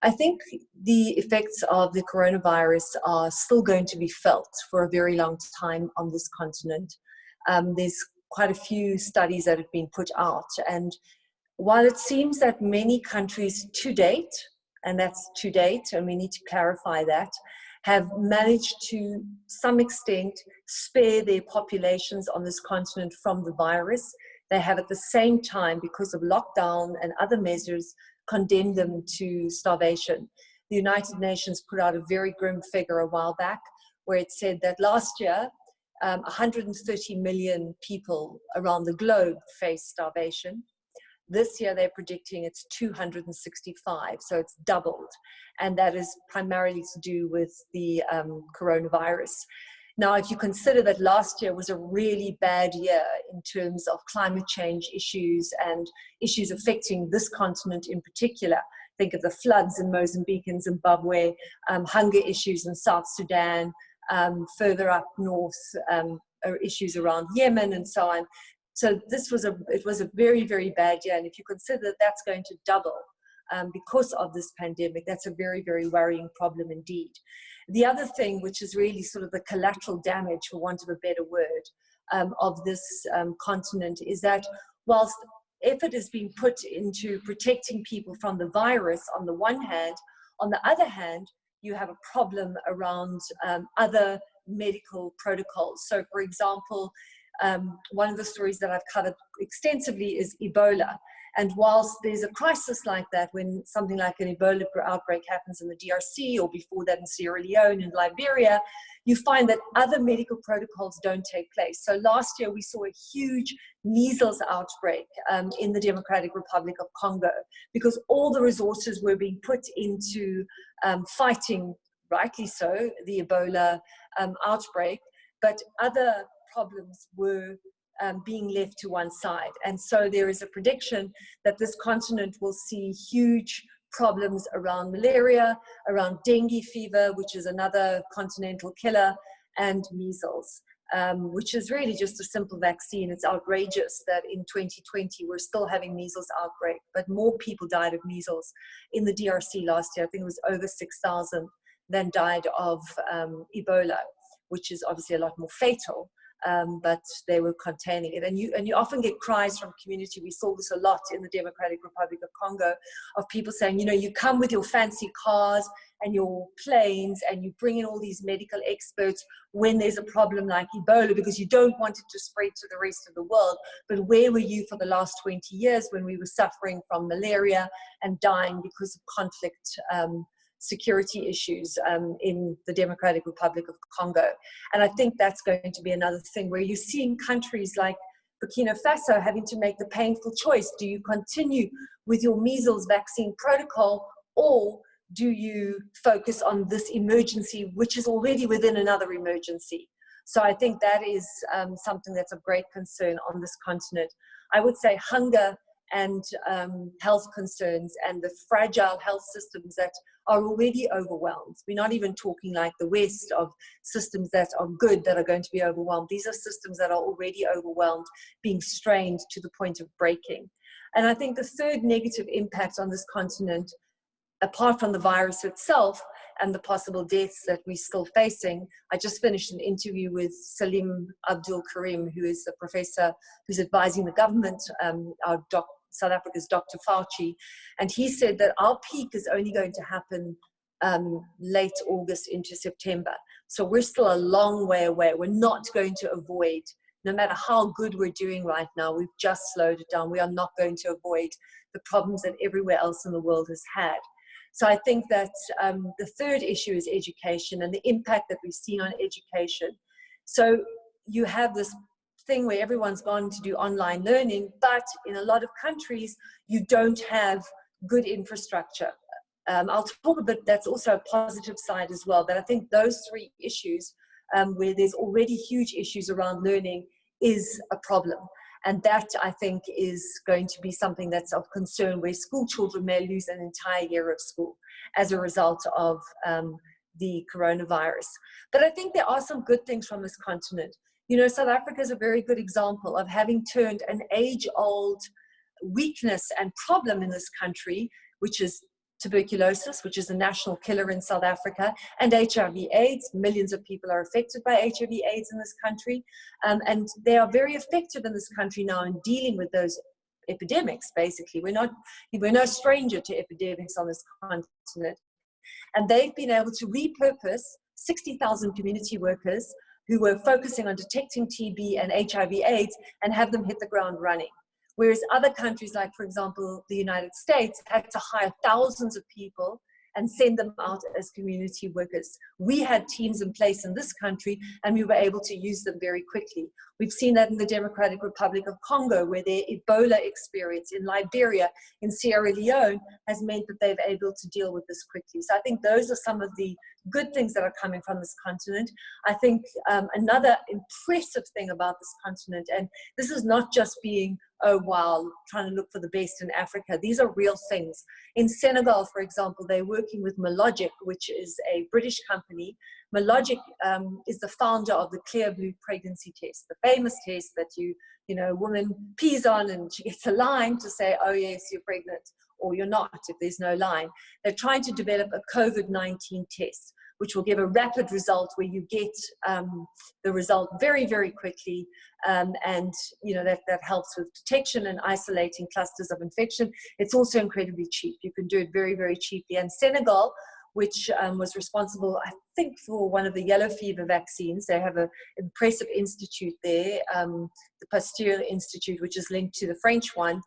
I think the effects of the coronavirus are still going to be felt for a very long time on this continent. There's quite a few studies that have been put out, and while it seems that many countries to date, and that's to date, and we need to clarify that, have managed to some extent spare their populations on this continent from the virus, they have at the same time, because of lockdown and other measures, condemned them to starvation. The United Nations put out a very grim figure a while back where it said that last year 130 million people around the globe faced starvation. This year they're predicting it's 265, so it's doubled, and that is primarily to do with the coronavirus. Now, if you consider that last year was a really bad year in terms of climate change issues and issues affecting this continent in particular, think of the floods in Mozambique and Zimbabwe, hunger issues in South Sudan, further up north, issues around Yemen and so on. So it was a very, very bad year. And if you consider that that's going to double because of this pandemic, that's a very, very worrying problem indeed. The other thing, which is really sort of the collateral damage, for want of a better word, of this continent, is that whilst effort is being put into protecting people from the virus on the one hand, on the other hand, you have a problem around other medical protocols. So, for example, one of the stories that I've covered extensively is Ebola. And whilst there's a crisis like that, when something like an Ebola outbreak happens in the DRC, or before that in Sierra Leone and Liberia, you find that other medical protocols don't take place. So last year we saw a huge measles outbreak in the Democratic Republic of Congo, because all the resources were being put into fighting, rightly so, the Ebola outbreak, but other problems were being left to one side. And so there is a prediction that this continent will see huge problems around malaria, around dengue fever, which is another continental killer, and measles, which is really just a simple vaccine. It's outrageous that in 2020 we're still having measles outbreak, but more people died of measles in the DRC last year. I think it was over 6,000 than died of Ebola, which is obviously a lot more fatal. But they were containing it. And you often get cries from community. We saw this a lot in the Democratic Republic of Congo, of people saying, you know, you come with your fancy cars and your planes and you bring in all these medical experts when there's a problem like Ebola, because you don't want it to spread to the rest of the world. But where were you for the last 20 years when we were suffering from malaria and dying because of conflict, security issues in the Democratic Republic of Congo? And I think that's going to be another thing where you're seeing countries like Burkina Faso having to make the painful choice. Do you continue with your measles vaccine protocol, or do you focus on this emergency, which is already within another emergency? So I think that is something that's of great concern on this continent. I would say hunger and health concerns and the fragile health systems that are already overwhelmed. We're not even talking like the West of systems that are good that are going to be overwhelmed. These are systems that are already overwhelmed, being strained to the point of breaking. And I think the third negative impact on this continent, apart from the virus itself and the possible deaths that we're still facing, I just finished an interview with Salim Abdul Karim, who is a professor who's advising the government, South Africa's Dr. Fauci, and he said that our peak is only going to happen late August into September. So we're still a long way away. We're not going to avoid, no matter how good we're doing right now, we've just slowed it down. We are not going to avoid the problems that everywhere else in the world has had. So I think that the third issue is education and the impact that we've seen on education. So you have this thing where everyone's gone to do online learning, but in a lot of countries, you don't have good infrastructure. I'll talk a bit, that's also a positive side as well, but I think those three issues where there's already huge issues around learning is a problem. And that, I think, is going to be something that's of concern, where school children may lose an entire year of school as a result of the coronavirus. But I think there are some good things from this continent. You know, South Africa is a very good example of having turned an age-old weakness and problem in this country, which is tuberculosis, which is a national killer in South Africa, and HIV/AIDS. Millions of people are affected by HIV/AIDS in this country, and they are very effective in this country now in dealing with those epidemics. Basically, we're no stranger to epidemics on this continent, and they've been able to repurpose 60,000 community workers who were focusing on detecting TB and HIV/AIDS and have them hit the ground running. Whereas other countries, like, for example, the United States, had to hire thousands of people and send them out as community workers. We had teams in place in this country, and we were able to use them very quickly. We've seen that in the Democratic Republic of Congo, where their Ebola experience, in Liberia, in Sierra Leone, has meant that they've been able to deal with this quickly. So I think those are some of the good things that are coming from this continent. I think another impressive thing about this continent, and this is not just being, oh wow, trying to look for the best in Africa. These are real things. In Senegal, for example, they're working with Malaria, which is a British company. Malaria is the founder of the Clear Blue pregnancy test, the famous test that a woman pees on and she gets a line to say, oh yes, you're pregnant, or you're not if there's no line. They're trying to develop a COVID-19 test, which will give a rapid result where you get the result very, very quickly. And that helps with detection and isolating clusters of infection. It's also incredibly cheap. You can do it very, very cheaply. And Senegal, which was responsible, I think, for one of the yellow fever vaccines. They have an impressive institute there, the Pasteur Institute, which is linked to the French one,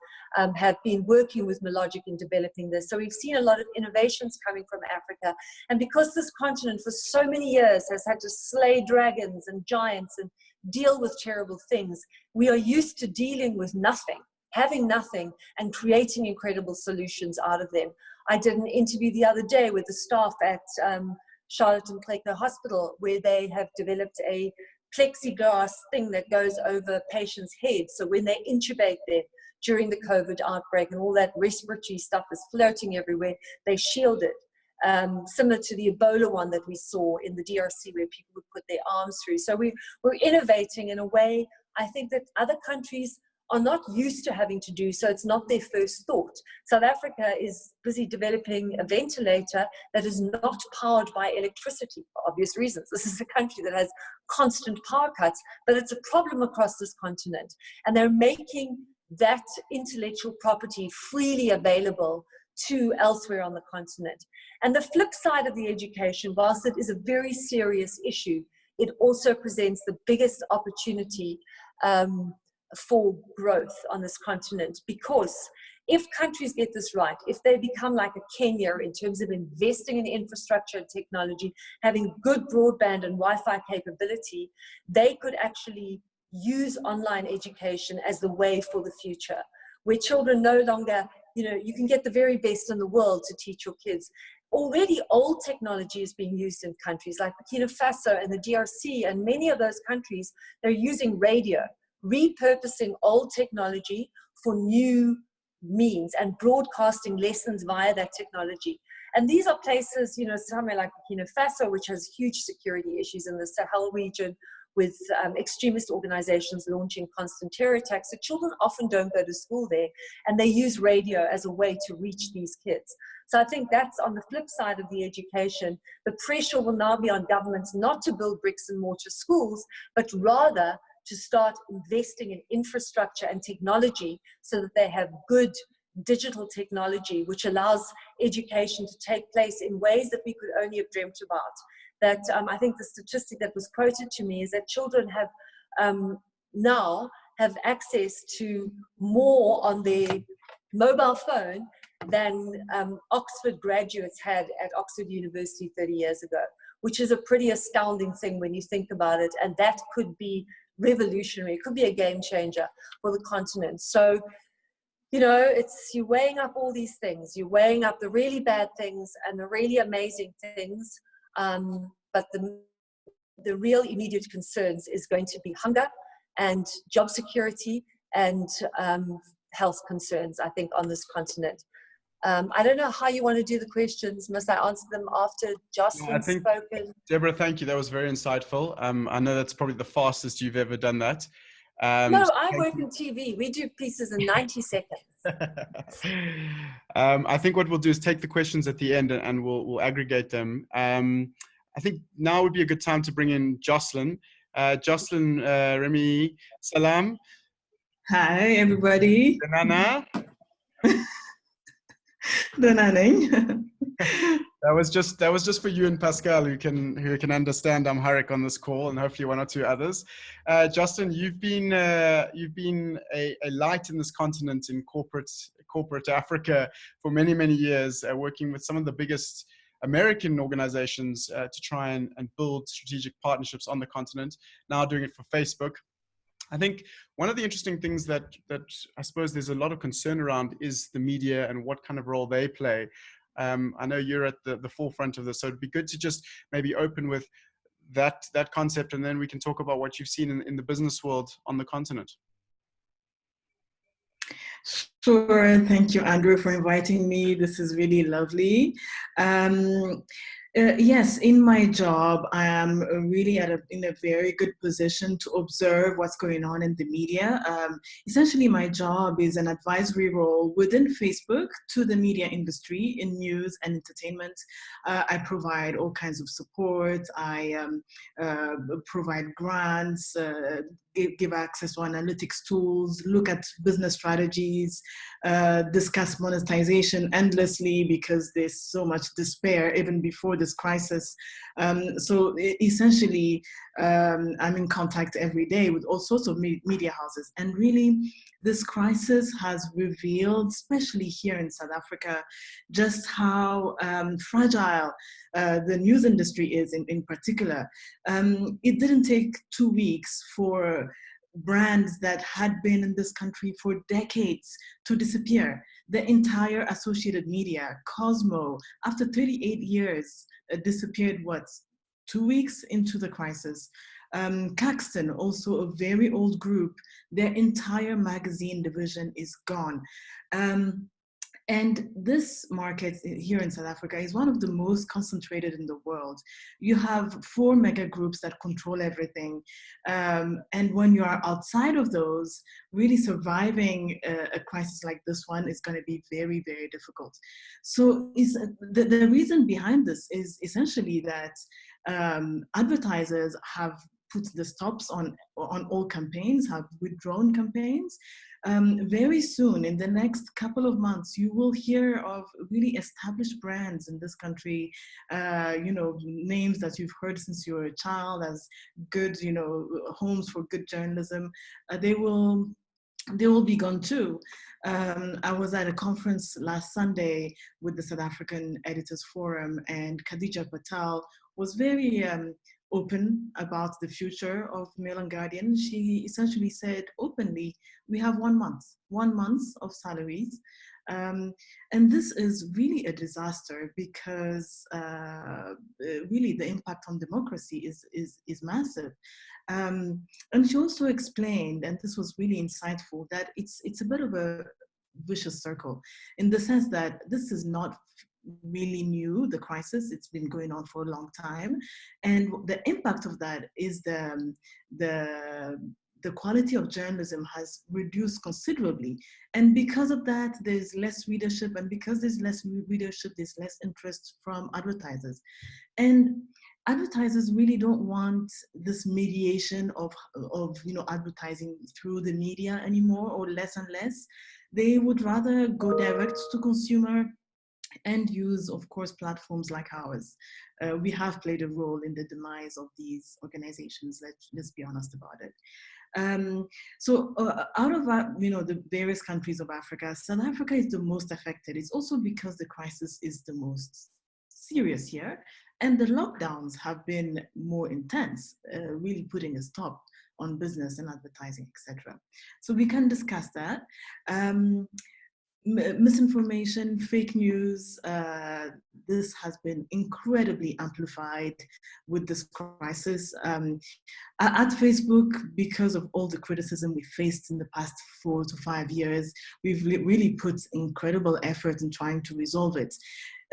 have been working with Malaria in developing this. So we've seen a lot of innovations coming from Africa. And because this continent for so many years has had to slay dragons and giants and deal with terrible things, we are used to dealing with nothing, having nothing, and creating incredible solutions out of them. I did an interview the other day with the staff at Charlotte and Clayco Hospital, where they have developed a plexiglass thing that goes over patients' heads. So when they intubate them during the COVID outbreak and all that respiratory stuff is floating everywhere, they shield it. Similar to the Ebola one that we saw in the DRC, where people would put their arms through. So we're innovating in a way, I think, that other countries are not used to having to do, so it's not their first thought. South Africa is busy developing a ventilator that is not powered by electricity for obvious reasons. This is a country that has constant power cuts, but it's a problem across this continent. And they're making that intellectual property freely available to elsewhere on the continent. And the flip side of the education, whilst it is a very serious issue, it also presents the biggest opportunity for growth on this continent, because if countries get this right, if they become like a Kenya in terms of investing in infrastructure and technology, having good broadband and Wi-Fi capability, they could actually use online education as the way for the future, where children no longer, you can get the very best in the world to teach your kids. Already old technology is being used in countries like Burkina Faso and the DRC, and many of those countries, they're using radio, repurposing old technology for new means and broadcasting lessons via that technology. And these are places, somewhere like Burkina Faso, which has huge security issues in the Sahel region, with extremist organizations launching constant terror attacks. So children often don't go to school there, and they use radio as a way to reach these kids. So I think that's on the flip side of the education. The pressure will now be on governments not to build bricks and mortar schools, but rather to start investing in infrastructure and technology so that they have good digital technology, which allows education to take place in ways that we could only have dreamt about. That I think the statistic that was quoted to me is that children have now have access to more on their mobile phone than Oxford graduates had at Oxford University 30 years ago, which is a pretty astounding thing when you think about it. And that could be revolutionary. It could be a game changer for the continent. So, you're weighing up all these things. You're weighing up the really bad things and the really amazing things. But the real immediate concerns is going to be hunger and job security and health concerns, I think, on this continent. I don't know how you want to do the questions. Must I answer them after Jocelyn's spoken? Deborah, thank you. That was very insightful. I know that's probably the fastest you've ever done that. No, So I thank work you. in TV. We do pieces in 90 seconds. I think what we'll do is take the questions at the end and we'll aggregate them. I think now would be a good time to bring in Jocelyn. Jocelyn, Remy, salam. Hi, everybody. Nana. Donaning. That was just for you and Pascal, who can understand Amharic on this call, and hopefully one or two others. Justin, you've been a light in this continent in corporate Africa for many years, working with some of the biggest American organizations to try and build strategic partnerships on the continent. Now doing it for Facebook. I think one of the interesting things that I suppose there's a lot of concern around is the media and what kind of role they play. I know you're at the forefront of this, so it'd be good to just maybe open with that concept, and then we can talk about what you've seen in the business world on the continent. Sure. Thank you, Andrew, for inviting me. This is really lovely. Yes, in my job, I am really in a very good position to observe what's going on in the media. Essentially, my job is an advisory role within Facebook to the media industry in news and entertainment. I provide all kinds of support. I provide grants, give access to analytics tools, look at business strategies, discuss monetization endlessly because there's so much despair even before this crisis. So essentially, I'm in contact every day with all sorts of media houses. And really, this crisis has revealed, especially here in South Africa, just how fragile the news industry is in particular. It didn't take 2 weeks for brands that had been in this country for decades to disappear. The entire Associated Media, Cosmo, after 38 years, disappeared, 2 weeks into the crisis. Caxton, also a very old group, their entire magazine division is gone. And this market here in South Africa is one of the most concentrated in the world. You have 4 mega groups that control everything. And when you are outside of those, really surviving a crisis like this one is going to be very, very difficult. So the reason behind this is essentially that advertisers have put the stops on all campaigns, have withdrawn campaigns. Very soon, in the next couple of months, you will hear of really established brands in this country, names that you've heard since you were a child as good, homes for good journalism. They will be gone too. I was at a conference last Sunday with the South African Editors Forum, and Khadija Patel was very open about the future of Mail and Guardian. She essentially said openly, we have 1 month of salaries. And this is really a disaster because really the impact on democracy is massive. And she also explained, and this was really insightful, that it's a bit of a vicious circle in the sense that this is not really new, the crisis. It's been going on for a long time. And the impact of that is the quality of journalism has reduced considerably. And because of that, there's less readership. And because there's less readership, there's less interest from advertisers. And advertisers really don't want this mediation of advertising through the media anymore, or less and less. They would rather go direct to consumer and use, of course, platforms like ours. We have played a role in the demise of these organizations. Let's be honest about it. So out of the various countries of Africa, South Africa is the most affected. It's also because the crisis is the most serious here, and the lockdowns have been more intense, really putting a stop on business and advertising, etc. So we can discuss that. Misinformation, fake news, this has been incredibly amplified with this crisis. At Facebook, because of all the criticism we faced in the past 4 to 5 years, we've really put incredible effort in trying to resolve it.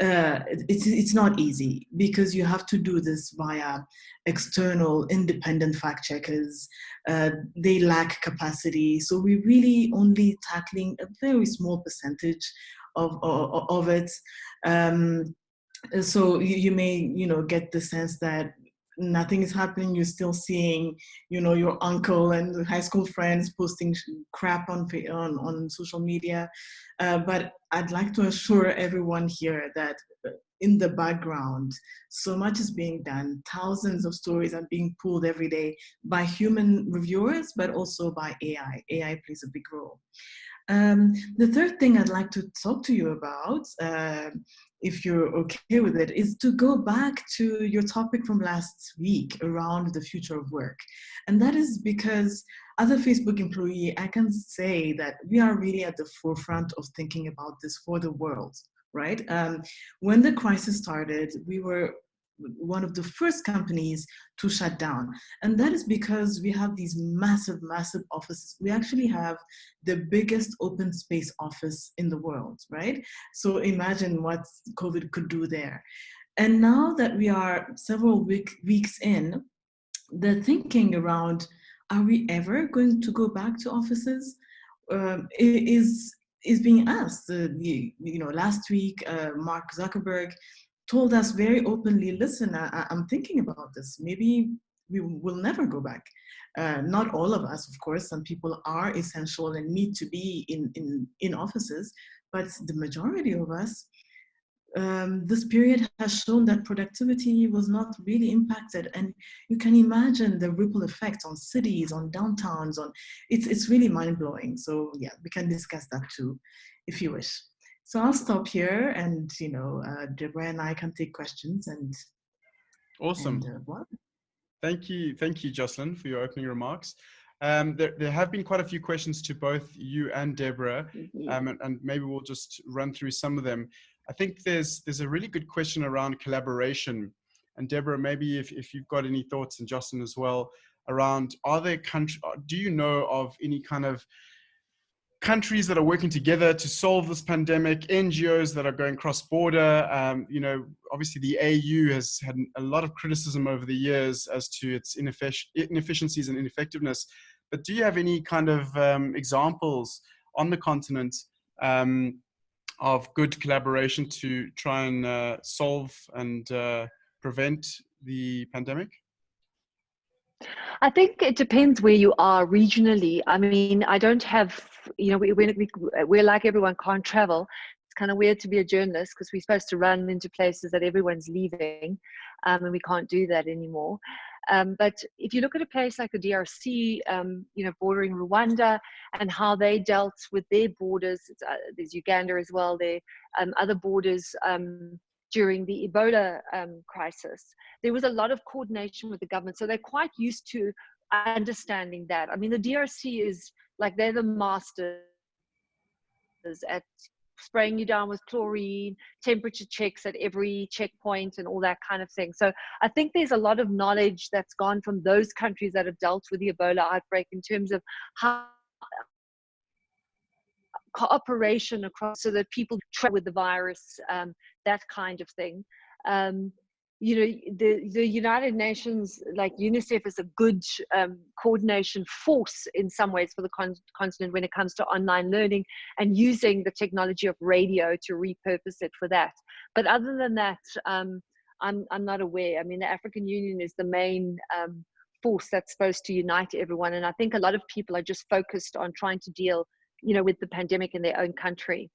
it's not easy, because you have to do this via external independent fact checkers. They lack capacity, so we're really only tackling a very small percentage of it. So you may get the sense that nothing is happening. You're still seeing your uncle and high school friends posting crap on social media, but I'd like to assure everyone here that in the background so much is being done. Thousands of stories are being pulled every day by human reviewers, but also by AI plays a big role. The third thing I'd like to talk to you about, if you're okay with it, is to go back to your topic from last week around the future of work. And that is because as a Facebook employee, I can say that we are really at the forefront of thinking about this for the world, right? When the crisis started, we were one of the first companies to shut down. And that is because we have these massive offices. We actually have the biggest open space office in the world, right? So imagine what COVID could do there. And now that we are several weeks in, the thinking around, are we ever going to go back to offices, is being asked. Last week, Mark Zuckerberg told us very openly, listen, I'm thinking about this. Maybe we will never go back. Not all of us, of course. Some people are essential and need to be in offices, but the majority of us, this period has shown that productivity was not really impacted. And you can imagine the ripple effect on cities, on downtowns, it's really mind-blowing. So yeah, we can discuss that too, if you wish. So I'll stop here, and Deborah and I can take questions. And awesome. Thank you, Jocelyn, for your opening remarks. There have been quite a few questions to both you and Deborah, and maybe we'll just run through some of them. I think there's a really good question around collaboration, and Deborah, maybe if you've got any thoughts, and Jocelyn as well, around do you know of any kind of countries that are working together to solve this pandemic, NGOs that are going cross-border? Obviously the AU has had a lot of criticism over the years as to its inefficiencies and ineffectiveness. But do you have any kind of examples on the continent of good collaboration to try and solve and prevent the pandemic? I think it depends where you are regionally. I mean, I don't have, we're like everyone, can't travel. It's kind of weird to be a journalist because we're supposed to run into places that everyone's leaving, and we can't do that anymore. But if you look at a place like the DRC, bordering Rwanda, and how they dealt with their borders, there's Uganda as well, there other borders during the Ebola crisis. There was a lot of coordination with the government. So they're quite used to understanding that. I mean, the DRC is like, they're the masters at spraying you down with chlorine, temperature checks at every checkpoint and all that kind of thing. So I think there's a lot of knowledge that's gone from those countries that have dealt with the Ebola outbreak in terms of how cooperation across, so that people travel with the virus, that kind of thing. The United Nations, like UNICEF, is a good coordination force in some ways for the continent when it comes to online learning and using the technology of radio to repurpose it for that. But other than that, I'm not aware. I mean, the African Union is the main force that's supposed to unite everyone. And I think a lot of people are just focused on trying to deal with the pandemic in their own country.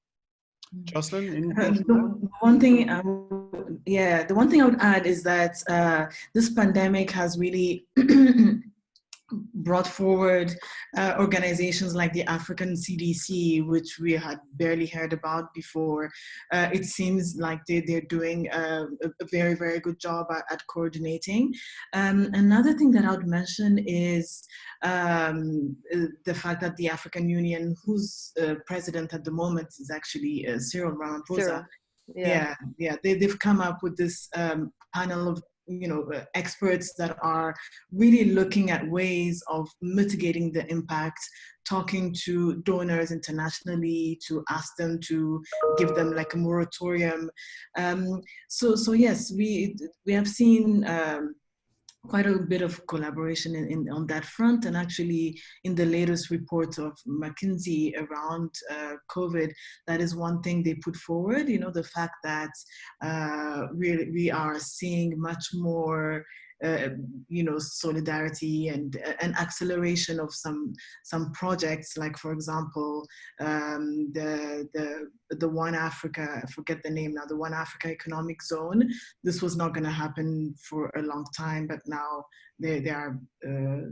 Jocelyn, the one thing I would add is that this pandemic has really brought forward organizations like the African CDC, which we had barely heard about before. It seems like they're doing a very, very good job at coordinating. Another thing that I would mention is the fact that the African Union, whose president at the moment is actually Cyril Ramaphosa. Yeah, they've come up with this panel of experts that are really looking at ways of mitigating the impact, talking to donors internationally to ask them to give them like a moratorium. So yes, we have seen quite a bit of collaboration on that front. And actually, in the latest report of McKinsey around COVID, that is one thing they put forward, the fact that we are seeing much more solidarity and an acceleration of some projects, like for example, the One Africa, I forget the name now, the One Africa Economic Zone. This was not going to happen for a long time, but now there are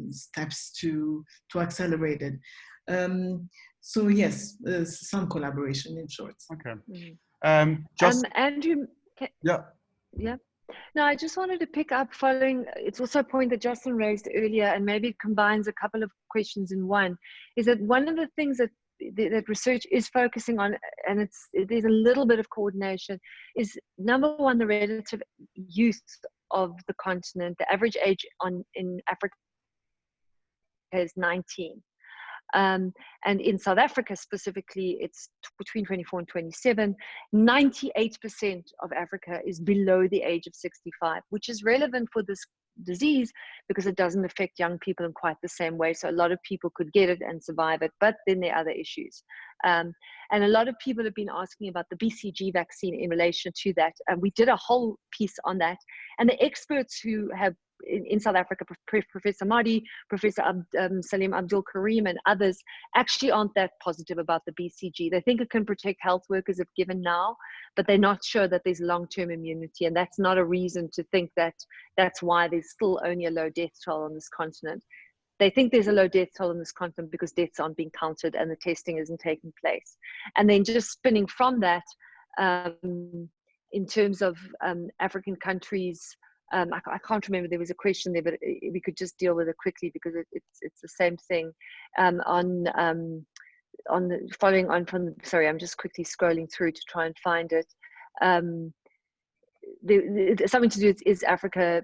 steps to accelerate it. So yes, some collaboration in short. Okay. Andrew, yeah. No, I just wanted to pick up following, it's also a point that Justin raised earlier, and maybe it combines a couple of questions in one, is that one of the things that research is focusing on, and there's a little bit of coordination, is number one, the relative youth of the continent. The average age in Africa is 19. And in South Africa specifically, it's between 24 and 27. 98% of Africa is below the age of 65, which is relevant for this disease because it doesn't affect young people in quite the same way. So a lot of people could get it and survive it, but then there are other issues. And a lot of people have been asking about the BCG vaccine in relation to that. And we did a whole piece on that. And the experts who have in South Africa, Professor Mahdi, Professor Salim Abdul Karim, and others actually aren't that positive about the BCG. They think it can protect health workers if given now, but they're not sure that there's long-term immunity. And that's not a reason to think that that's why there's still only a low death toll on this continent. They think there's a low death toll on this continent because deaths aren't being counted and the testing isn't taking place. And then just spinning from that, in terms of African countries, I can't remember, there was a question there, but we could just deal with it quickly because it's the same thing. On the following on from, sorry, I'm just quickly scrolling through to try and find it. Something to do with, is Africa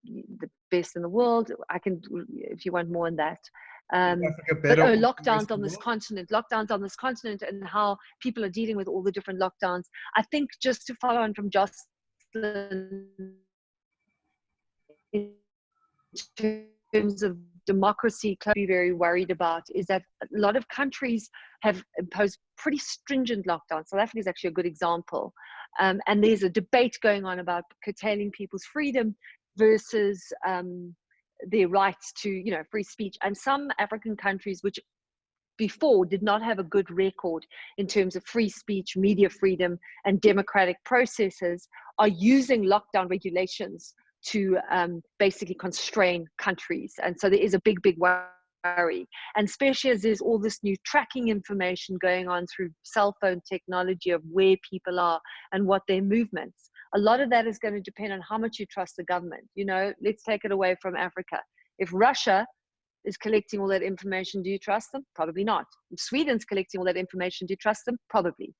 the best in the world? I can, if you want more on that. But lockdowns on this continent, and how people are dealing with all the different lockdowns. I think just to follow on from Jocelyn, in terms of democracy, be very worried about is that a lot of countries have imposed pretty stringent lockdowns. South Africa is actually a good example. And there's a debate going on about curtailing people's freedom versus their rights to, free speech. And some African countries, which before did not have a good record in terms of free speech, media freedom, and democratic processes, are using lockdown regulations to basically constrain countries. And so there is a big worry. And especially as there's all this new tracking information going on through cell phone technology of where people are and what their movements. A lot of that is going to depend on how much you trust the government. Let's take it away from Africa. If Russia is collecting all that information, do you trust them? Probably not. If Sweden's collecting all that information, do you trust them? Probably.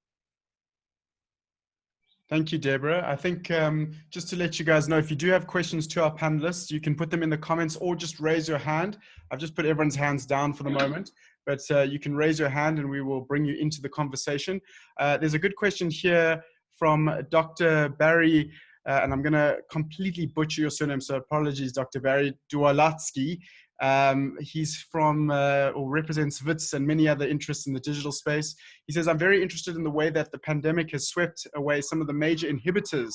Thank you, Deborah. I think just to let you guys know, if you do have questions to our panelists, you can put them in the comments or just raise your hand. I've just put everyone's hands down for the moment, but you can raise your hand and we will bring you into the conversation. There's a good question here from Dr. Barry, and I'm going to completely butcher your surname, so apologies, Dr. Barry Dualatsky. He's from or represents WITS and many other interests in the digital space. He says, I'm very interested in the way that the pandemic has swept away some of the major inhibitors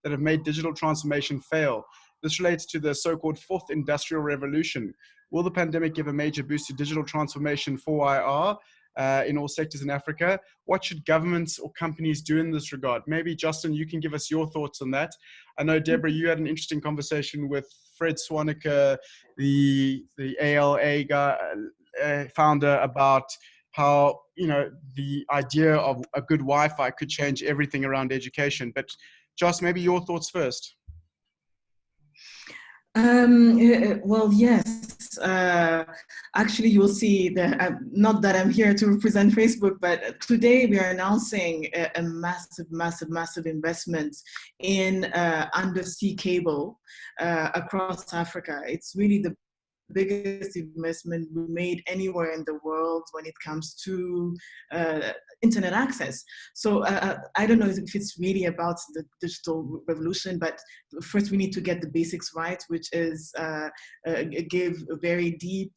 that have made digital transformation fail. This relates to the so-called fourth industrial revolution. Will the pandemic give a major boost to digital transformation for IR in all sectors in Africa? What should governments or companies do in this regard? Maybe Justin, you can give us your thoughts on that. I know, Deborah, you had an interesting conversation with Fred Swaneker, the ALA guy, founder, about how the idea of a good Wi-Fi could change everything around education. But Joss, maybe your thoughts first. Well, yes. Actually, you'll see that, not that I'm here to represent Facebook, but today we are announcing a massive, massive, massive investment in undersea cable across Africa. It's really the biggest investment we made anywhere in the world when it comes to internet access. So I don't know if it's really about the digital revolution, but first we need to get the basics right, which is give a very deep,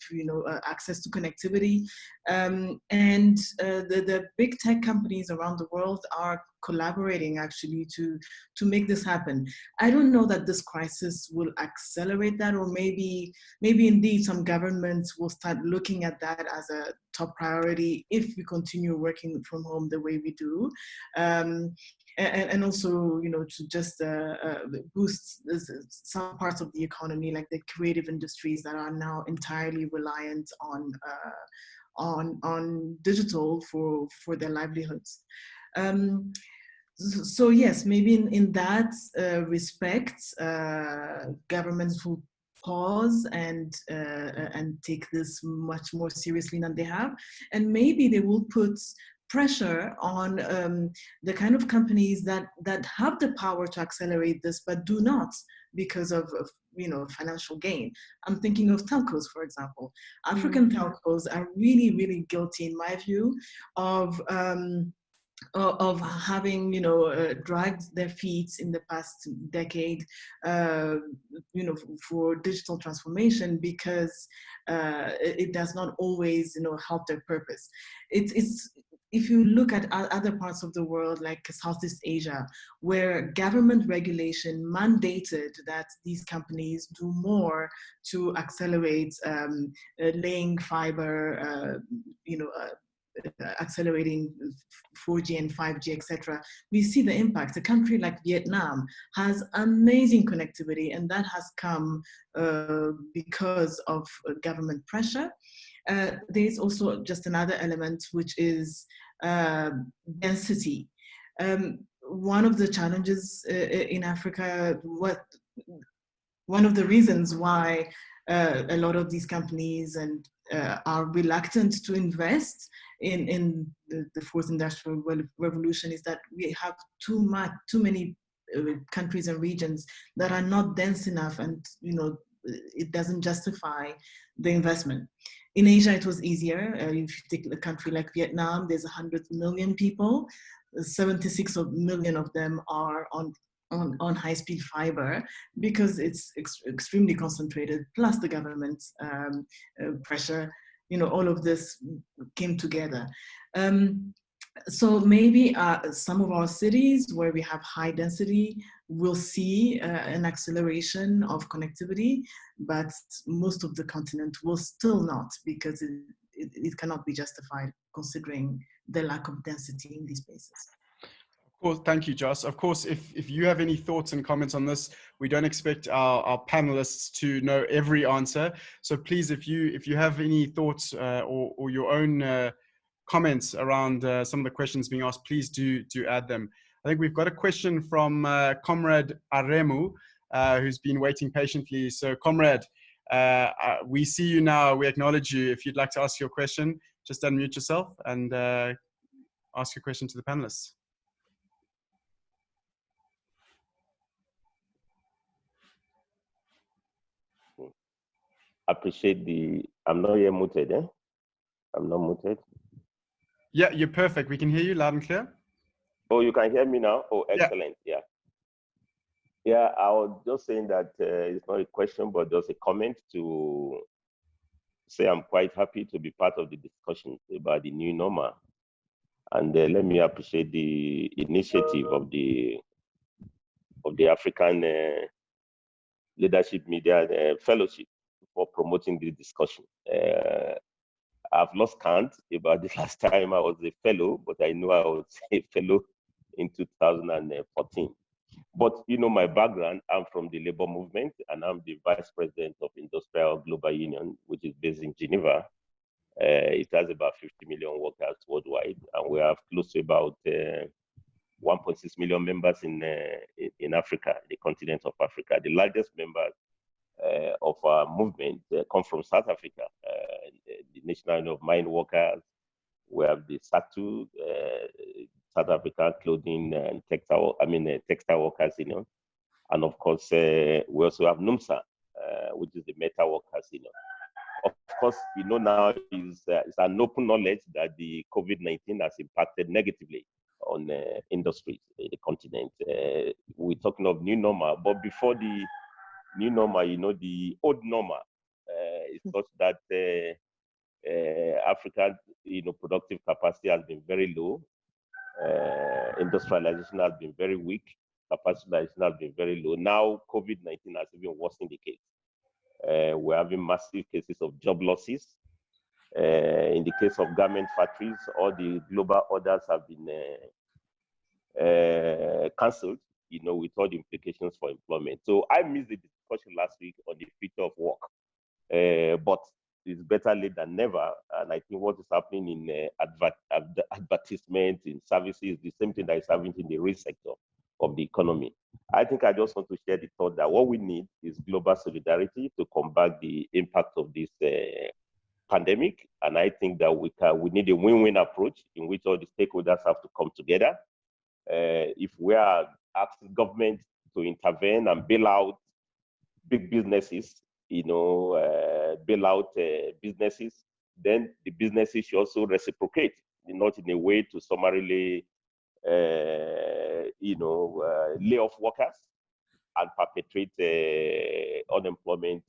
access to connectivity. And the big tech companies around the world are collaborating actually to make this happen. I don't know that this crisis will accelerate that, or maybe indeed some governments will start looking at that as a top priority if we continue working from home the way we do. And also, to just boost some parts of the economy, like the creative industries that are now entirely reliant on digital for their livelihoods. So yes, maybe in that respect, governments will pause and take this much more seriously than they have, and maybe they will put pressure on the kind of companies that have the power to accelerate this but do not because of financial gain. I'm thinking of telcos, for example. African telcos are really, really guilty, in my view, of having dragged their feet in the past decade for digital transformation, because it does not always help their purpose. It's if you look at other parts of the world, like Southeast Asia, where government regulation mandated that these companies do more to accelerate laying fiber, accelerating 4G and 5G, etc., we see the impact. A country like Vietnam has amazing connectivity, and that has come because of government pressure. There's also just another element, which is density. One of the challenges in Africa, one of the reasons why a lot of these companies are reluctant to invest in the fourth industrial revolution is that we have too many countries and regions that are not dense enough, and it doesn't justify the investment. In Asia, it was easier. If you take a country like Vietnam, there's 100 million people. 76 million of them are on high-speed fiber, because it's extremely concentrated, plus the government pressure. All of this came together. So maybe some of our cities where we have high density will see an acceleration of connectivity, but most of the continent will still not, because it cannot be justified considering the lack of density in these places. Of course, thank you, Joss. Of course, if you have any thoughts and comments on this, we don't expect our panelists to know every answer. So please, if you have any thoughts or your own comments around some of the questions being asked, please do add them. I think we've got a question from Comrade Aremu, who's been waiting patiently. So Comrade, we see you now, we acknowledge you. If you'd like to ask your question, just unmute yourself and ask your question to the panelists. Appreciate I'm not here muted, eh? I'm not muted. Yeah, you're perfect. We can hear you loud and clear. Oh, you can hear me now? Oh, excellent. Yeah. Yeah, I was just saying that it's not a question, but just a comment to say I'm quite happy to be part of the discussion about the new normal. And let me appreciate the initiative of the African Leadership Media Fellowship for promoting this discussion. I've lost count about the last time I was a fellow, but I know I was a fellow in 2014. But my background, I'm from the labor movement, and I'm the vice president of Industrial Global Union, which is based in Geneva. It has about 50 million workers worldwide, and we have close to about 1.6 million members in Africa, the continent of Africa. The largest members of our movement come from South Africa. The National Union of Mine Workers, we have the SATU, South African Clothing and Textile, Textile Workers Union. And of course, we also have NUMSA, which is the Metal Workers Union. Of course, we know now it's an open knowledge that the COVID-19 has impacted negatively on industries in the continent. We're talking of new normal, but before the new normal, the old normal is such that African, productive capacity has been very low. Industrialization has been very weak. Capitalization has been very low. Now, COVID-19 has even worsened the case. We're having massive cases of job losses. In the case of garment factories, all the global orders have been cancelled, with all the implications for employment. So I missed the discussion last week on the future of work, but it's better late than never. And I think what is happening in advertisement, in services, the same thing that is happening in the real sector of the economy. I think I just want to share the thought that what we need is global solidarity to combat the impact of this pandemic. And I think that we need a win-win approach in which all the stakeholders have to come together. If we are asking government to intervene and bail out big businesses, bail out businesses, then the businesses should also reciprocate, not in a way to summarily lay off workers and perpetrate unemployment,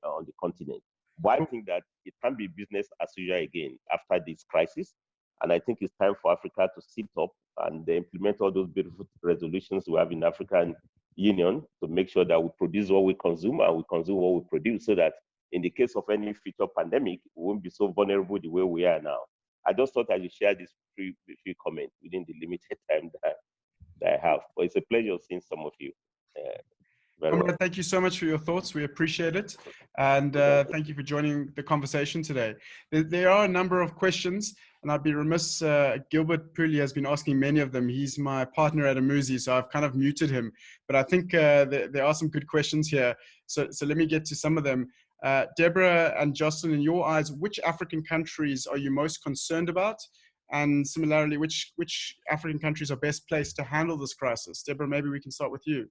on the continent. But I think that it can be business as usual again after this crisis. And I think it's time for Africa to sit up and implement all those beautiful resolutions we have in African Union to make sure that we produce what we consume and we consume what we produce, so that in the case of any future pandemic, we won't be so vulnerable the way we are now. I just thought I should share this few comments within the limited time that I have. But it's a pleasure seeing some of you. Well. Thank you so much for your thoughts. We appreciate it. And thank you for joining the conversation today. There are a number of questions, and I'd be remiss, Gilbert Pooley has been asking many of them. He's my partner at Umuzi, so I've kind of muted him. But I think there are some good questions here. So let me get to some of them. Deborah and Justin, in your eyes, which African countries are you most concerned about? And similarly, which African countries are best placed to handle this crisis? Deborah, maybe we can start with you.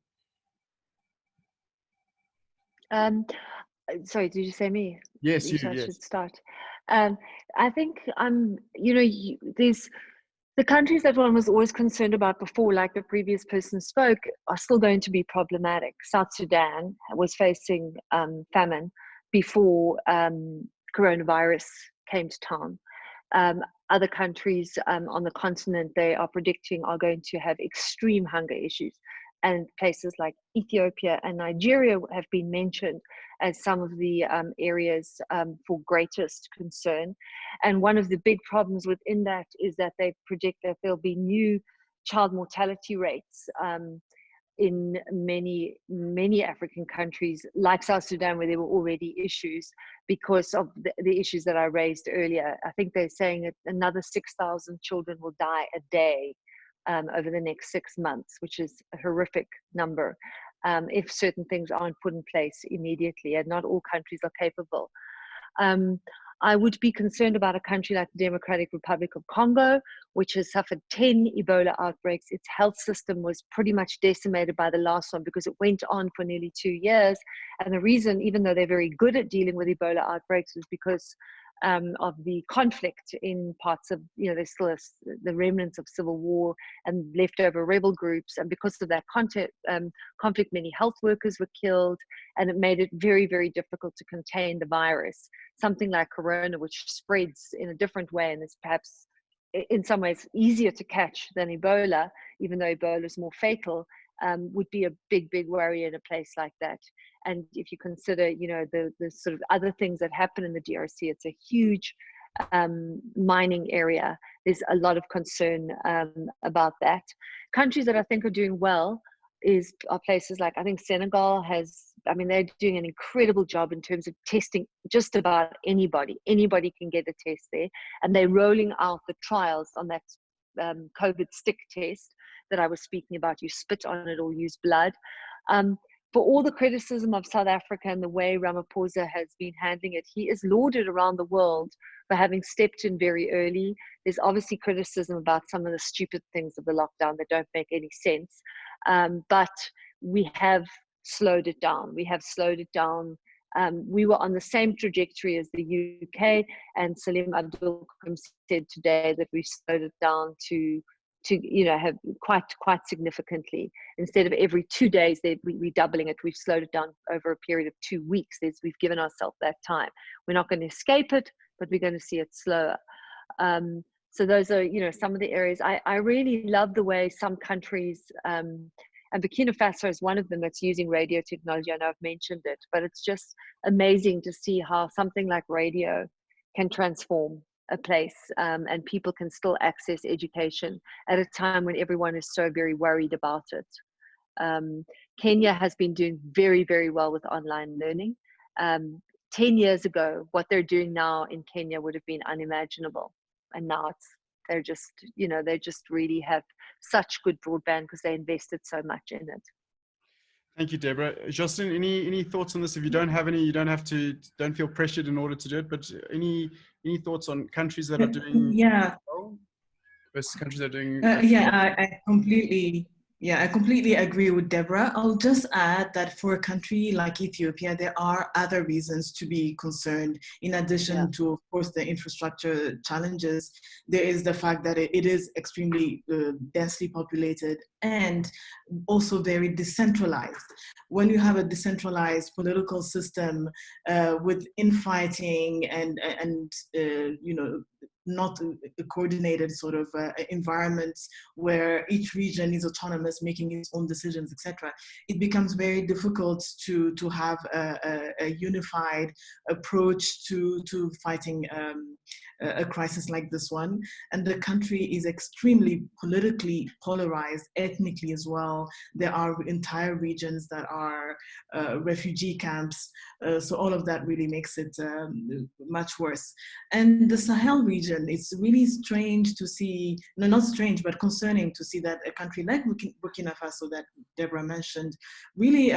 Sorry, did you say me? Yes, you. I should start. I think there's the countries that one was always concerned about before, like the previous person spoke, are still going to be problematic. South Sudan was facing famine before coronavirus came to town. Other countries on the continent, they are predicting, are going to have extreme hunger issues. And places like Ethiopia and Nigeria have been mentioned as some of the areas for greatest concern. And one of the big problems within that is that they predict that there'll be new child mortality rates in many African countries, like South Sudan, where there were already issues because of the issues that I raised earlier. I think they're saying that another 6,000 children will die a day over the next 6 months, which is a horrific number if certain things aren't put in place immediately, and not all countries are capable. I would be concerned about a country like the Democratic Republic of Congo, which has suffered 10 Ebola outbreaks. Its health system was pretty much decimated by the last one because it went on for nearly 2 years. And the reason, even though they're very good at dealing with Ebola outbreaks, was because of the conflict in parts of, there's still the remnants of civil war and leftover rebel groups. And because of that conflict, many health workers were killed, and it made it very, very difficult to contain the virus. Something like corona, which spreads in a different way and is perhaps in some ways easier to catch than Ebola, even though Ebola is more fatal, would be a big, big worry in a place like that. And if you consider, the sort of other things that happen in the DRC, it's a huge mining area. There's a lot of concern about that. Countries that I think are doing well are places like, I think Senegal they're doing an incredible job in terms of testing just about anybody. Anybody can get a test there. And they're rolling out the trials on that COVID stick test that I was speaking about. You spit on it or use blood. for all the criticism of South Africa and the way Ramaphosa has been handling it, he is lauded around the world for having stepped in very early. There's obviously criticism about some of the stupid things of the lockdown that don't make any sense. But we have slowed it down. We have slowed it down. We were on the same trajectory as the UK, and Salim Abdul said today that we've slowed it down to have quite significantly. Instead of every 2 days, we're doubling it. We've slowed it down over a period of 2 weeks. We've given ourselves that time. We're not going to escape it, but we're going to see it slower. So those are, some of the areas. I really love the way some countries, and Burkina Faso is one of them that's using radio technology. I know I've mentioned it, but it's just amazing to see how something like radio can transform a place, and people can still access education at a time when everyone is so very worried about it. Kenya has been doing very, very well with online learning. 10 years ago, what they're doing now in Kenya would have been unimaginable. And now they just really have such good broadband because they invested so much in it. Thank you, Deborah. Justin, any thoughts on this? If you don't have any, you don't feel pressured in order to do it, but any thoughts on countries that are doing well versus countries that are doing I completely agree with Deborah. I'll just add that for a country like Ethiopia, there are other reasons to be concerned. In addition to, of course, the infrastructure challenges, there is the fact that it is extremely densely populated and also very decentralized. When you have a decentralized political system with infighting and not a coordinated sort of environments where each region is autonomous, making its own decisions, etc., it becomes very difficult to have a unified approach to fighting a crisis like this one. And the country is extremely politically polarized, ethnically as well. There are entire regions that are refugee camps. So all of that really makes it much worse. And the Sahel region, it's really strange to see, no, not strange, but concerning to see that a country like Burkina Faso that Deborah mentioned, really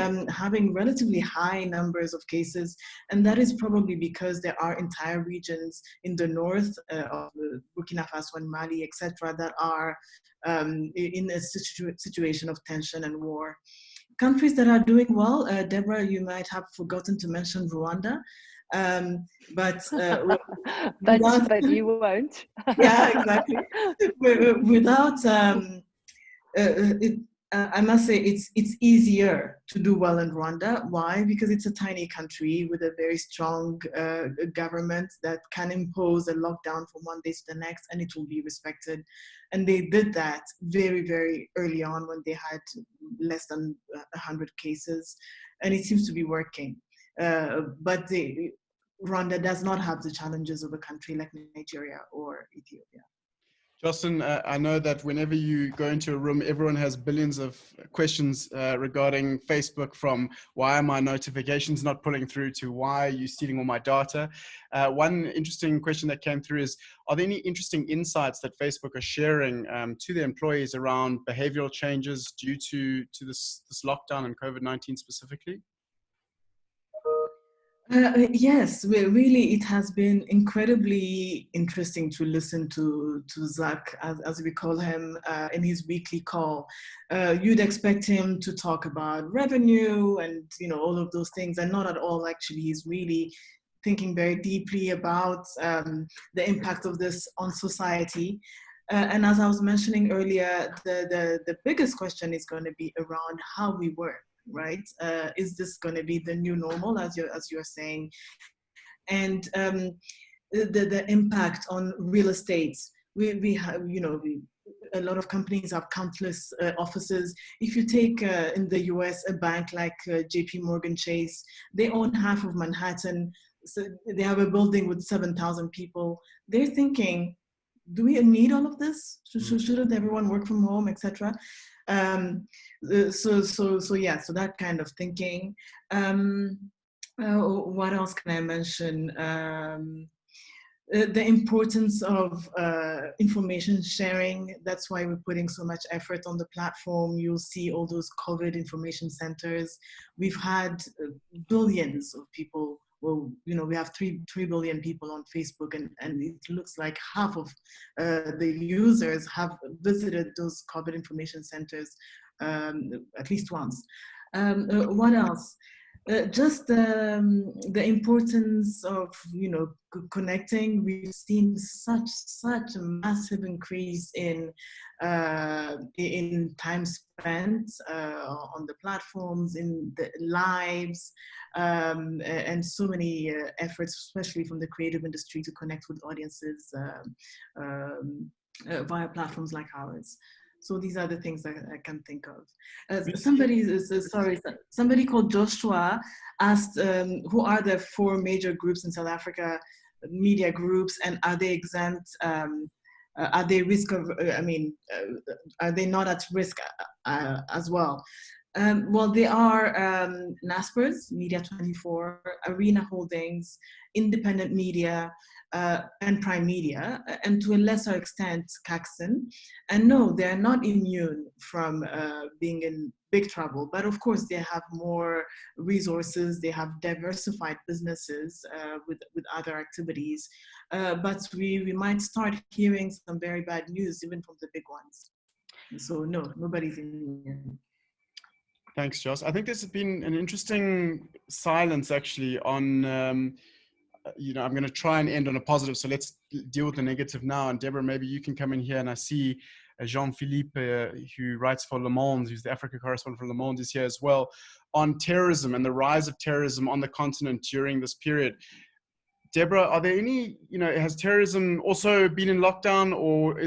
having relatively high numbers of cases. And that is probably because there are entire regions in the north of Burkina Faso and Mali, etc., that are in a situation of tension and war. Countries that are doing well, Deborah, you might have forgotten to mention Rwanda. But you won't. Yeah, exactly. Without I must say it's easier to do well in Rwanda. Why? Because it's a tiny country with a very strong government that can impose a lockdown from one day to the next, and it will be respected. And they did that very, very early on when they had less than 100 cases, and it seems to be working. But Rwanda does not have the challenges of a country like Nigeria or Ethiopia. Justin, I know that whenever you go into a room, everyone has billions of questions regarding Facebook, from why are my notifications not pulling through to why are you stealing all my data? One interesting question that came through is, are there any interesting insights that Facebook are sharing to their employees around behavioral changes due to this lockdown and COVID-19 specifically? Yes, really, it has been incredibly interesting to listen to Zach, as we call him, in his weekly call. You'd expect him to talk about revenue and all of those things, and not at all. Actually, he's really thinking very deeply about the impact of this on society. And as I was mentioning earlier, the biggest question is going to be around how we work. Right? Is this going to be the new normal, as you're saying? And the impact on real estate. We have, a lot of companies have countless offices. If you take in the US a bank like JP Morgan Chase, they own half of Manhattan. So they have a building with 7,000 people. They're thinking, do we need all of this? Shouldn't everyone work from home, etc.? So that kind of thinking. What else can I mention? The importance of information sharing. That's why we're putting so much effort on the platform. You'll see all those COVID information centers. We've had billions of people. Well, you know, we have 3 billion people on Facebook, and it looks like half of the users have visited those COVID information centers at least once. What else? Just the importance of, you know, connecting. We've seen such a massive increase in time spent on the platforms, in the lives, and so many efforts, especially from the creative industry, to connect with audiences via platforms like ours. So these are the things that I can think of. Somebody called Joshua asked, who are the 4 major groups in South Africa, media groups, and are they exempt? Are they are they not at risk as well? Well, they are Naspers, Media 24, Arena Holdings, Independent Media, and Prime Media, and to a lesser extent, Caxton. And no, they're not immune from being in big trouble, but of course they have more resources, they have diversified businesses with other activities, but we might start hearing some very bad news even from the big ones. So no, nobody's immune. Thanks, Joss. I think there's been an interesting silence actually on, you know, I'm going to try and end on a positive. So let's deal with the negative now. And Deborah, maybe you can come in here. And I see Jean-Philippe, who writes for Le Monde, who's the Africa correspondent for Le Monde, is here as well, on terrorism and the rise of terrorism on the continent during this period. Deborah, are there any, you know, has terrorism also been in lockdown, or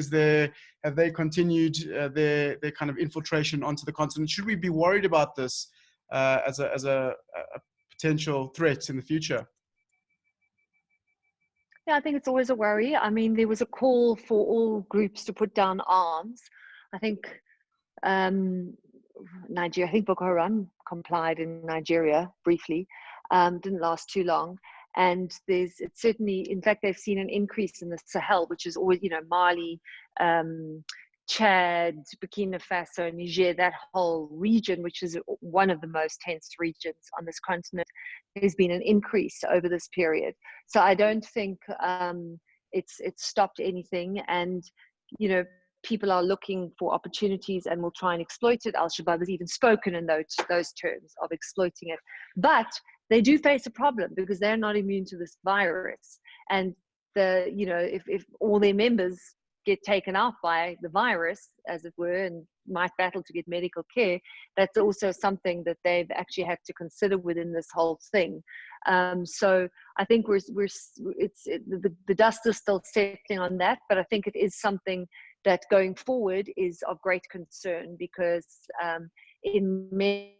have they continued their kind of infiltration onto the continent? Should we be worried about this as a potential threat in the future? Yeah, I think it's always a worry. I mean, there was a call for all groups to put down arms. I think Nigeria, I think Boko Haram complied in Nigeria briefly, didn't last too long. And it's certainly, in fact, they've seen an increase in the Sahel, which is always, you know, Mali, Chad, Burkina Faso, Niger, that whole region, which is one of the most tense regions on this continent. There's been an increase over this period. So I don't think it's stopped anything. And, you know, people are looking for opportunities and will try and exploit it. Al-Shabaab has even spoken in those terms of exploiting it. But they do face a problem because they're not immune to this virus. And you know, if all their members get taken out by the virus, as it were, and might battle to get medical care, that's also something that they've actually had to consider within this whole thing. So I think the dust is still settling on that, but I think it is something that going forward is of great concern, because in many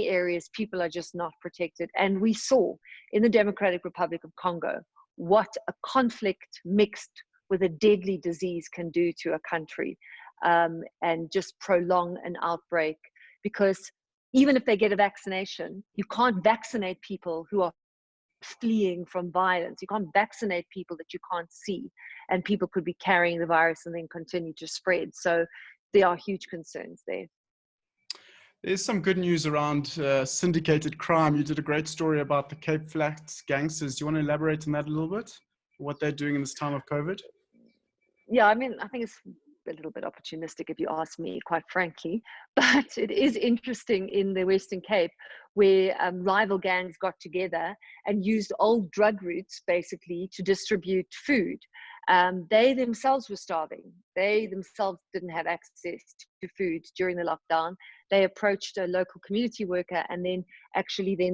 areas people are just not protected. And we saw in the Democratic Republic of Congo what a conflict mixed with a deadly disease can do to a country, and just prolong an outbreak. Because even if they get a vaccination, you can't vaccinate people who are fleeing from violence. You can't vaccinate people that you can't see, and people could be carrying the virus and then continue to spread. So there are huge concerns there. There's some good news around syndicated crime. You did a great story about the Cape Flats gangsters. Do you want to elaborate on that a little bit? What they're doing in this time of COVID? Yeah, I mean, I think it's a little bit opportunistic if you ask me, quite frankly, but it is interesting in the Western Cape, where rival gangs got together and used old drug routes basically to distribute food. They themselves were starving. They themselves didn't have access to food during the lockdown. They approached a local community worker and then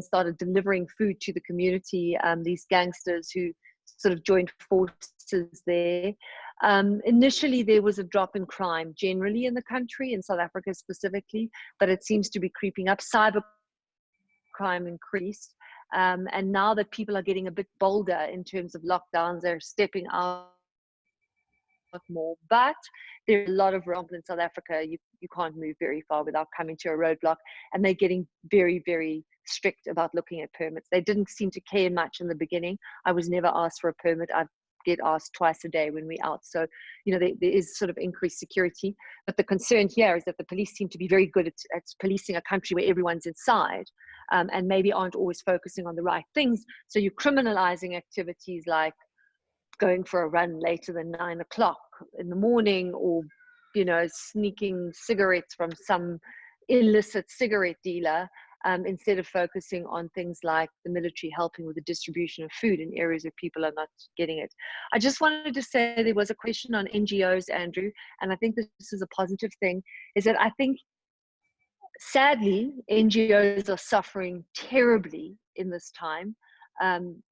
started delivering food to the community, these gangsters who sort of joined forces there. Initially, there was a drop in crime generally in the country, in South Africa specifically, but it seems to be creeping up. Cyber crime increased. And now that people are getting a bit bolder in terms of lockdowns, they're stepping out more. But there's a lot of examples in South Africa. You can't move very far without coming to a roadblock, and they're getting very, very strict about looking at permits. They didn't seem to care much in the beginning. I was never asked for a permit. I get asked twice a day when we're out. So, you know, there is sort of increased security. But the concern here is that the police seem to be very good at policing a country where everyone's inside, and maybe aren't always focusing on the right things. So you're criminalizing activities like going for a run later than 9 o'clock in the morning, or, you know, sneaking cigarettes from some illicit cigarette dealer, instead of focusing on things like the military helping with the distribution of food in areas where people are not getting it. I just wanted to say there was a question on NGOs, Andrew, and I think this is a positive thing, is that I think sadly NGOs are suffering terribly in this time,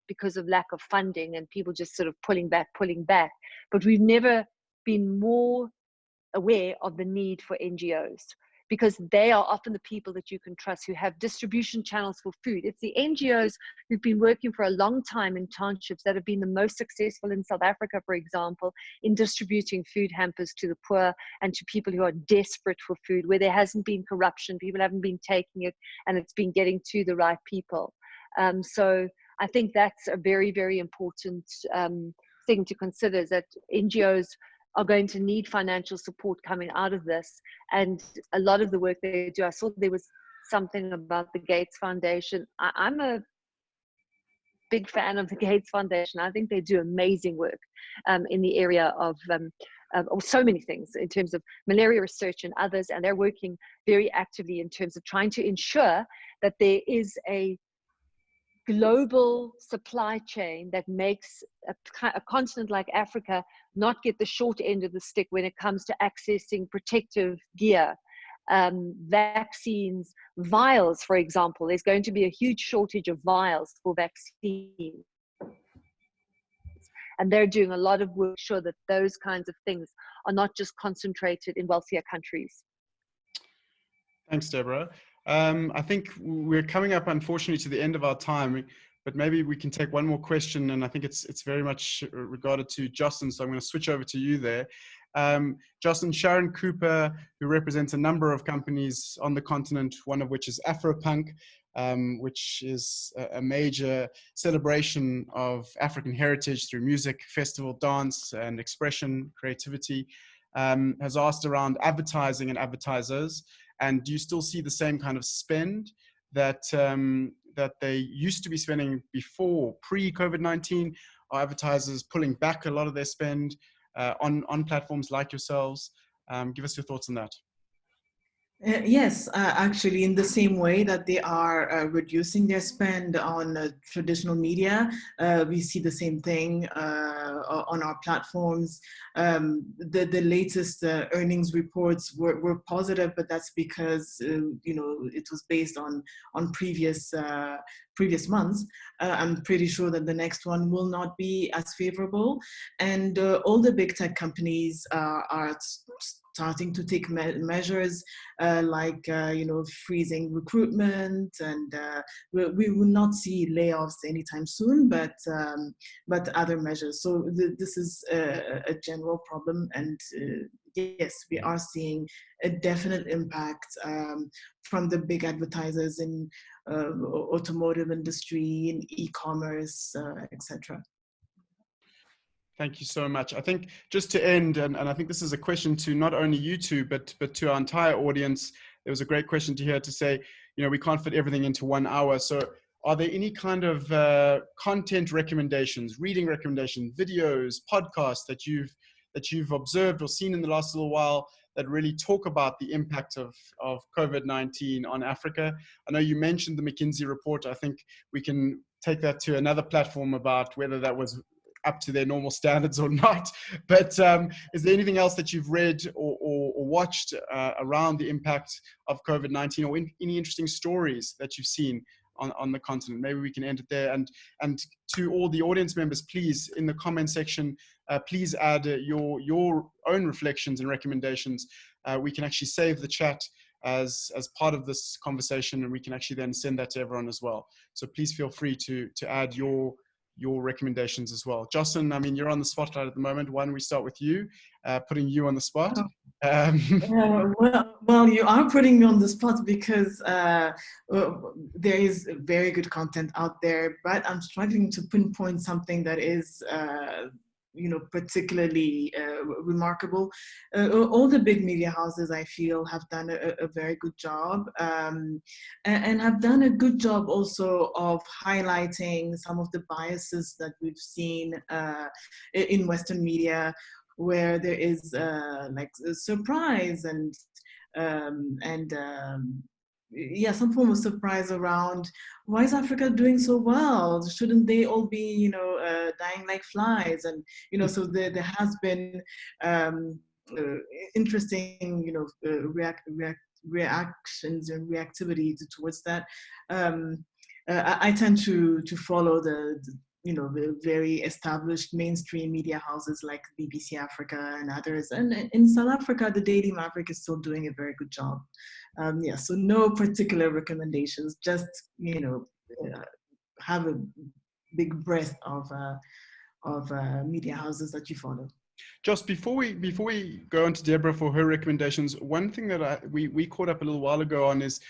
because of lack of funding and people just sort of pulling back. But we've never been more aware of the need for NGOs, because they are often the people that you can trust, who have distribution channels for food. It's the NGOs who've been working for a long time in townships that have been the most successful in South Africa, for example, in distributing food hampers to the poor and to people who are desperate for food, where there hasn't been corruption, people haven't been taking it, and it's been getting to the right people. So I think that's a very, very important thing to consider, is that NGOs are going to need financial support coming out of this. And a lot of the work they do, I saw there was something about the Gates Foundation. I'm a big fan of the Gates Foundation. I think they do amazing work in the area of so many things in terms of malaria research and others. And they're working very actively in terms of trying to ensure that there is a global supply chain that makes a continent like Africa not get the short end of the stick when it comes to accessing protective gear, vaccines, vials, for example. There's going to be a huge shortage of vials for vaccines. And they're doing a lot of work to ensure that those kinds of things are not just concentrated in wealthier countries. Thanks, Deborah. I think we're coming up, unfortunately, to the end of our time, but maybe we can take one more question, and I think it's very much regarded to Justin, so I'm going to switch over to you there. Justin, Sharon Cooper, who represents a number of companies on the continent, one of which is Afropunk, which is a major celebration of African heritage through music, festival, dance, and expression, creativity, has asked around advertising and advertisers. And do you still see the same kind of spend that that they used to be spending before, pre-COVID-19? Are advertisers pulling back a lot of their spend on platforms like yourselves? Give us your thoughts on that. Yes, actually, in the same way that they are reducing their spend on traditional media, we see the same thing on our platforms. The latest earnings reports were positive, but that's because you know, it was based on previous months. I'm pretty sure that the next one will not be as favorable, and all the big tech companies are starting to take measures like you know, freezing recruitment, and we will not see layoffs anytime soon, but other measures. So this is a general problem, and yes, we are seeing a definite impact from the big advertisers in automotive industry, in e-commerce, etc. Thank you so much. I think just to end, and I think this is a question to not only you two, but to our entire audience. There was a great question to hear, to say, you know, we can't fit everything into 1 hour. So are there any kind of content recommendations, reading recommendations, videos, podcasts that you've observed or seen in the last little while that really talk about the impact of COVID-19 on Africa? I know you mentioned the McKinsey report. I think we can take that to another platform about whether that was up to their normal standards or not. But is there anything else that you've read or watched around the impact of COVID-19, or any interesting stories that you've seen on the continent? Maybe we can end it there. And to all the audience members, please, in the comment section, please add your own reflections and recommendations. We can actually save the chat as part of this conversation, and we can actually then send that to everyone as well. So please feel free to add your your recommendations as well. Jocelyn, I mean, you're on the spotlight at the moment. Why don't we start with you, putting you on the spot? Well, you are putting me on the spot because there is very good content out there, but I'm struggling to pinpoint something that is particularly remarkable. All the big media houses, I feel, have done a very good job, and have done a good job also of highlighting some of the biases that we've seen in Western media, where there is like a surprise and some form of surprise around why is Africa doing so well? Shouldn't they all be, dying like flies? And so there has been interesting, reactions and reactivity towards that. I tend to follow the very established mainstream media houses like BBC Africa and others. And in South Africa, the Daily Maverick is still doing a very good job. So no particular recommendations, just, have a big breadth of media houses that you follow. Just before we go on to Deborah for her recommendations, one thing that we caught up a little while ago on is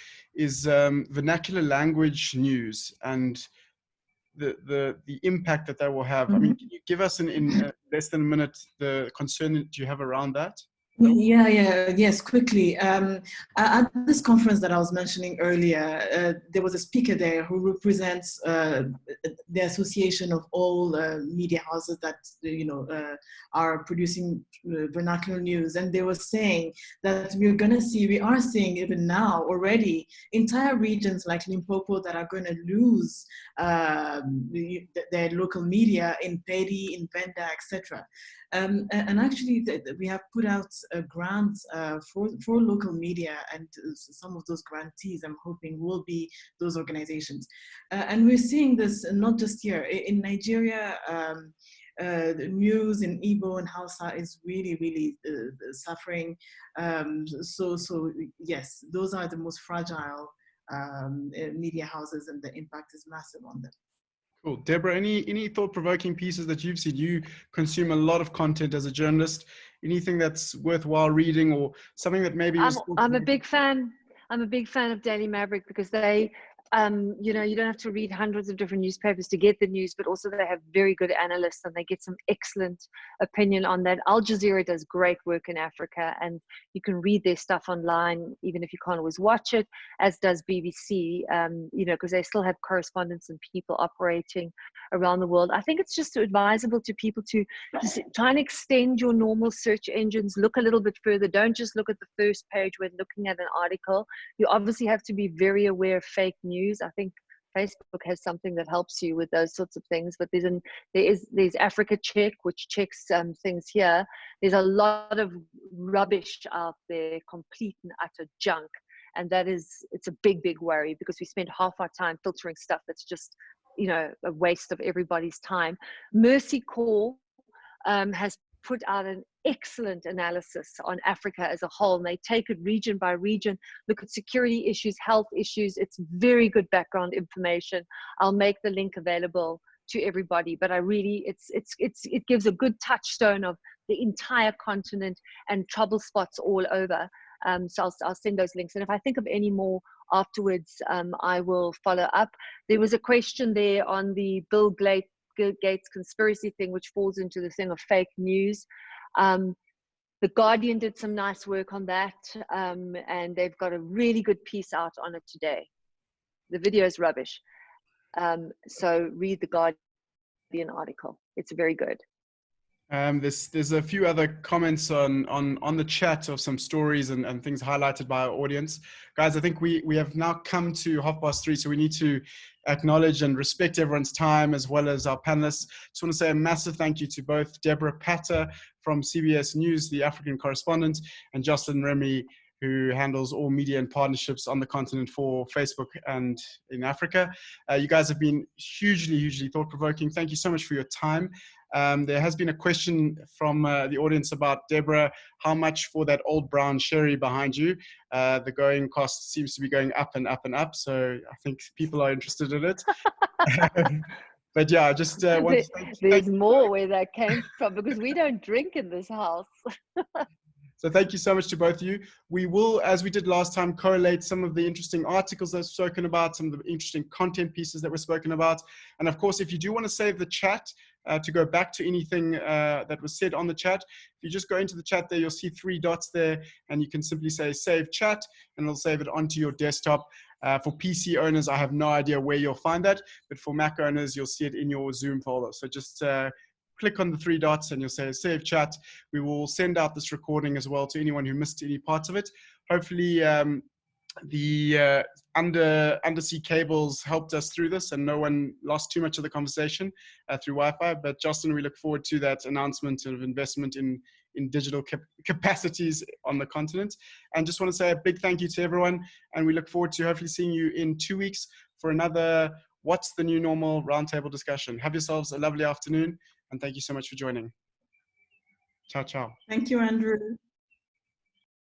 vernacular language news and the impact that will have. I mean, can you give us in less than a minute the concern that you have around that? Yes, quickly. At this conference that I was mentioning earlier, there was a speaker there who represents the association of all media houses that are producing vernacular news, and they were saying that we are seeing even now already entire regions like Limpopo that are going to lose their local media in Pedi, in Venda, etc. And actually, we have put out grants for local media, and some of those grantees, I'm hoping, will be those organizations. And we're seeing this not just here. In Nigeria, the news in Igbo and Hausa is really, really suffering. So yes, those are the most fragile media houses, and the impact is massive on them. Cool. Deborah, any thought-provoking pieces that you've seen? You consume a lot of content as a journalist. Anything that's worthwhile reading, or something that maybe I'm a big fan of Daily Maverick, because they you don't have to read hundreds of different newspapers to get the news, but also they have very good analysts and they get some excellent opinion on that. Al Jazeera does great work in Africa, and you can read their stuff online, even if you can't always watch it, as does BBC, because they still have correspondents and people operating around the world. I think it's just advisable to people to try and extend your normal search engines, look a little bit further. Don't just look at the first page when looking at an article. You obviously have to be very aware of fake news. I think Facebook has something that helps you with those sorts of things, but there's Africa Check, which checks things here. There's a lot of rubbish out there, complete and utter junk, and it's a big worry, because we spend half our time filtering stuff that's just a waste of everybody's time. Mercy Corps has put out an excellent analysis on Africa as a whole, and they take it region by region, look at security issues, health issues. It's very good background information. I'll make the link available to everybody, but it gives a good touchstone of the entire continent and trouble spots all over. So I'll send those links, and if I think of any more afterwards, I will follow up. There was a question there on the Bill Gates conspiracy thing, which falls into the thing of fake news. The Guardian did some nice work on that, and they've got a really good piece out on it today. The video is rubbish, so read the Guardian article. It's very good. There's a few other comments on the chat of some stories and things highlighted by our audience. Guys, I think we have now come to 3:30, so we need to acknowledge and respect everyone's time as well as our panelists. Just want to say a massive thank you to both Deborah Patter from CBS News, the African correspondent, and Jocelyn Remy, who handles all media and partnerships on the continent for Facebook and in Africa. You guys have been hugely thought-provoking. Thank you so much for your time. There has been a question from the audience about, Deborah, how much for that old brown sherry behind you? The going cost seems to be going up and up and up, so I think people are interested in it. But yeah, I just want to thank There's you. more where that came from, because we don't drink in this house. So thank you so much to both of you. We will, as we did last time, correlate some of the interesting articles that were spoken about, some of the interesting content pieces that were spoken about. And of course, if you do want to save the chat to go back to anything that was said on the chat, if you just go into the chat there, you'll see 3 dots there, and you can simply say save chat, and it'll save it onto your desktop. For PC owners, I have no idea where you'll find that, but for Mac owners, you'll see it in your Zoom folder. So just click on the 3 dots and you'll say save chat. We will send out this recording as well to anyone who missed any parts of it. Hopefully the undersea cables helped us through this and no one lost too much of the conversation through Wi-Fi. But Justin, we look forward to that announcement of investment in digital capacities on the continent. And just want to say a big thank you to everyone. And we look forward to hopefully seeing you in 2 weeks for another What's the New Normal roundtable discussion. Have yourselves a lovely afternoon. And thank you so much for joining. Ciao, ciao. Thank you, Andrew.